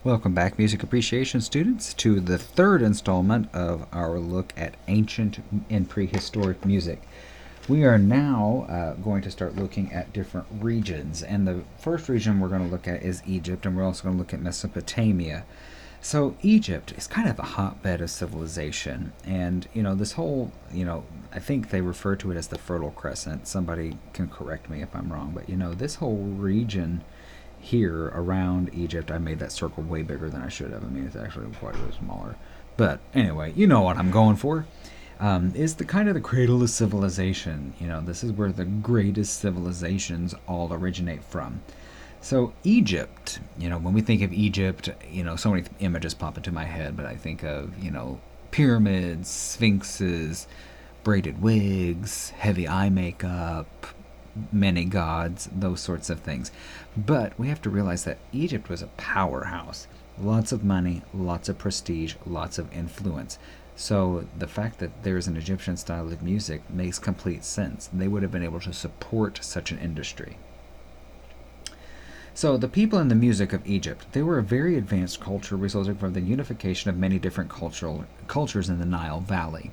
Welcome back, music appreciation students, to the third installment of our look at ancient and prehistoric music. We are now going to start looking at different regions, and the first region we're going to look at is Egypt, and we're also going to look at Mesopotamia. So Egypt is kind of a hotbed of civilization, and this whole, I think they refer to it as the Fertile Crescent. Somebody can correct me if I'm wrong, but this whole region here around Egypt, I made that circle way bigger than I should have. I mean, it's actually quite a bit smaller. But anyway, you know what I'm going for. Is the kind of the cradle of civilization. This is where the greatest civilizations all originate from. So Egypt, when we think of Egypt, so many images pop into my head, but I think of, pyramids, sphinxes, braided wigs, heavy eye makeup, many gods, those sorts of things. But we have to realize that Egypt was a powerhouse. Lots of money, lots of prestige, lots of influence. So the fact that there's an Egyptian style of music makes complete sense. They would have been able to support such an industry. So the people in the music of Egypt, they were a very advanced culture resulting from the unification of many different cultures in the Nile Valley.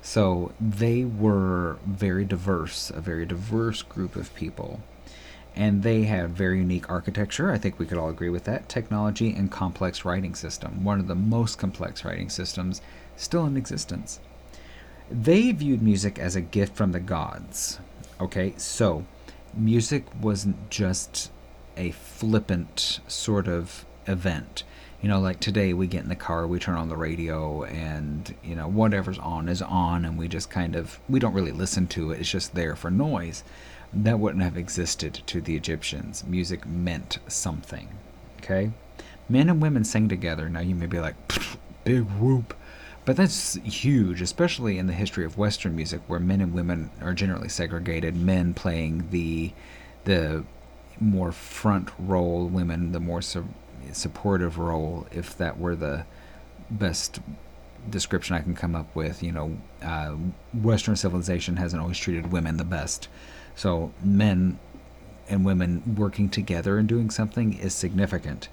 So they were very diverse, a very diverse group of people. And they had very unique architecture. I think we could all agree with that. Technology and complex writing system. One of the most complex writing systems still in existence. They viewed music as a gift from the gods. Okay, so music wasn't just a flippant sort of event. Like today we get in the car, we turn on the radio, and, whatever's on is on, and we just we don't really listen to it. It's just there for noise. That wouldn't have existed to the Egyptians. Music meant something, okay? Men and women sang together. Now you may be like, big whoop. But that's huge, especially in the history of Western music, where men and women are generally segregated. Men playing the more front role, women the more supportive role, if that were the best description I can come up with. Western civilization hasn't always treated women the best. So men and women working together and doing something is significant.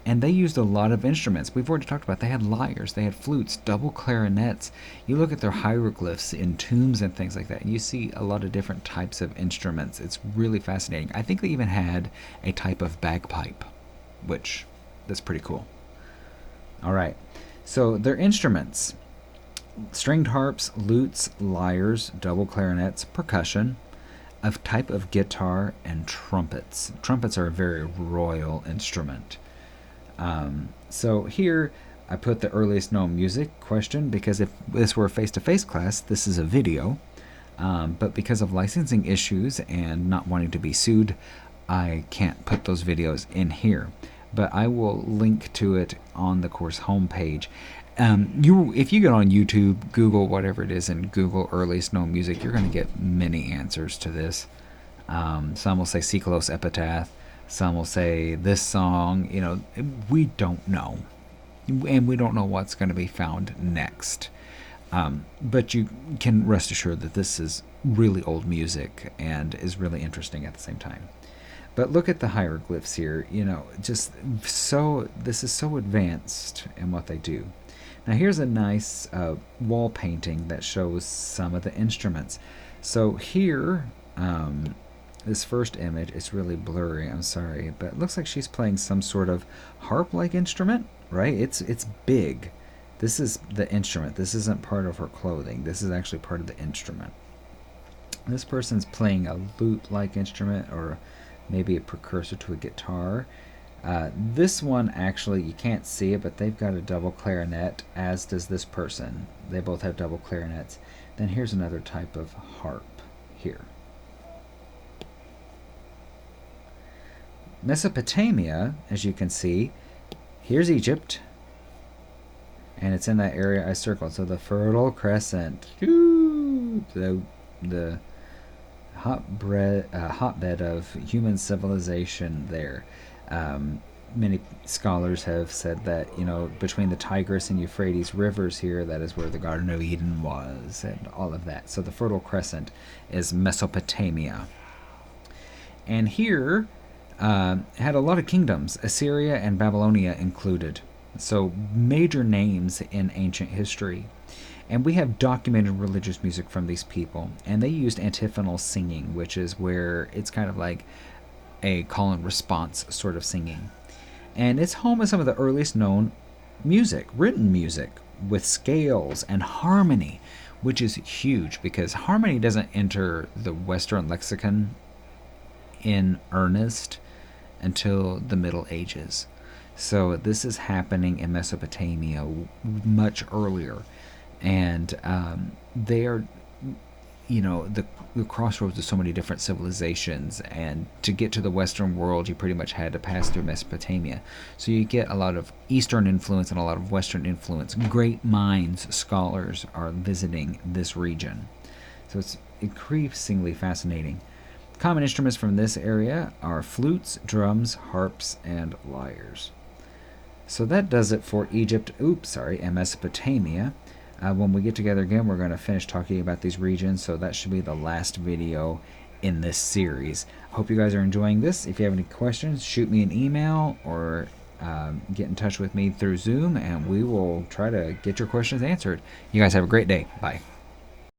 And they used a lot of instruments. We've already talked about they had lyres, they had flutes, double clarinets. You look at their hieroglyphs in tombs and things like that, and you see a lot of different types of instruments. It's really fascinating. I think they even had a type of bagpipe, which that's pretty cool. All right. So their instruments: stringed harps, lutes, lyres, double clarinets, percussion, a type of guitar, and trumpets. Trumpets are a very royal instrument. So here I put the earliest known music question, because if this were a face-to-face class, this is a video. But because of licensing issues and not wanting to be sued, I can't put those videos in here. But I will link to it on the course homepage. If you get on YouTube, Google whatever it is, and Google earliest known music, you're going to get many answers to this. Some will say Cyclos Epitaph. Some will say this song. We don't know. And we don't know what's going to be found next. But you can rest assured that this is really old music and is really interesting at the same time. But look at the hieroglyphs here. This is so advanced in what they do. Now here's a nice wall painting that shows some of the instruments. So here, this first image, it's really blurry, I'm sorry, but it looks like she's playing some sort of harp-like instrument, right? It's big. This is the instrument. This isn't part of her clothing. This is actually part of the instrument. This person's playing a lute-like instrument, or maybe a precursor to a guitar. This one, actually, you can't see it, but they've got a double clarinet, as does this person. They both have double clarinets. Then here's another type of harp here. Mesopotamia, as you can see, here's Egypt, and it's in that area I circled. So the Fertile Crescent, the hotbed of human civilization there. Many scholars have said that, between the Tigris and Euphrates rivers here, that is where the Garden of Eden was, and all of that. So the Fertile Crescent is Mesopotamia. And here, had a lot of kingdoms, Assyria and Babylonia included. So major names in ancient history. And we have documented religious music from these people. And they used antiphonal singing, which is where it's kind of like a call and response sort of singing. And it's home of some of the earliest known music, written music, with scales and harmony, which is huge because harmony doesn't enter the Western lexicon in earnest until the Middle Ages. So this is happening in Mesopotamia much earlier. And they are, the crossroads of so many different civilizations. And to get to the Western world, you pretty much had to pass through Mesopotamia. So you get a lot of Eastern influence and a lot of Western influence. Great minds, scholars are visiting this region. So it's increasingly fascinating. Common instruments from this area are flutes, drums, harps, and lyres. So that does it for Egypt, and Mesopotamia. When we get together again, we're going to finish talking about these regions, so that should be the last video in this series. Hope you guys are enjoying this. If you have any questions, shoot me an email or get in touch with me through Zoom, and we will try to get your questions answered. You guys have a great day. Bye.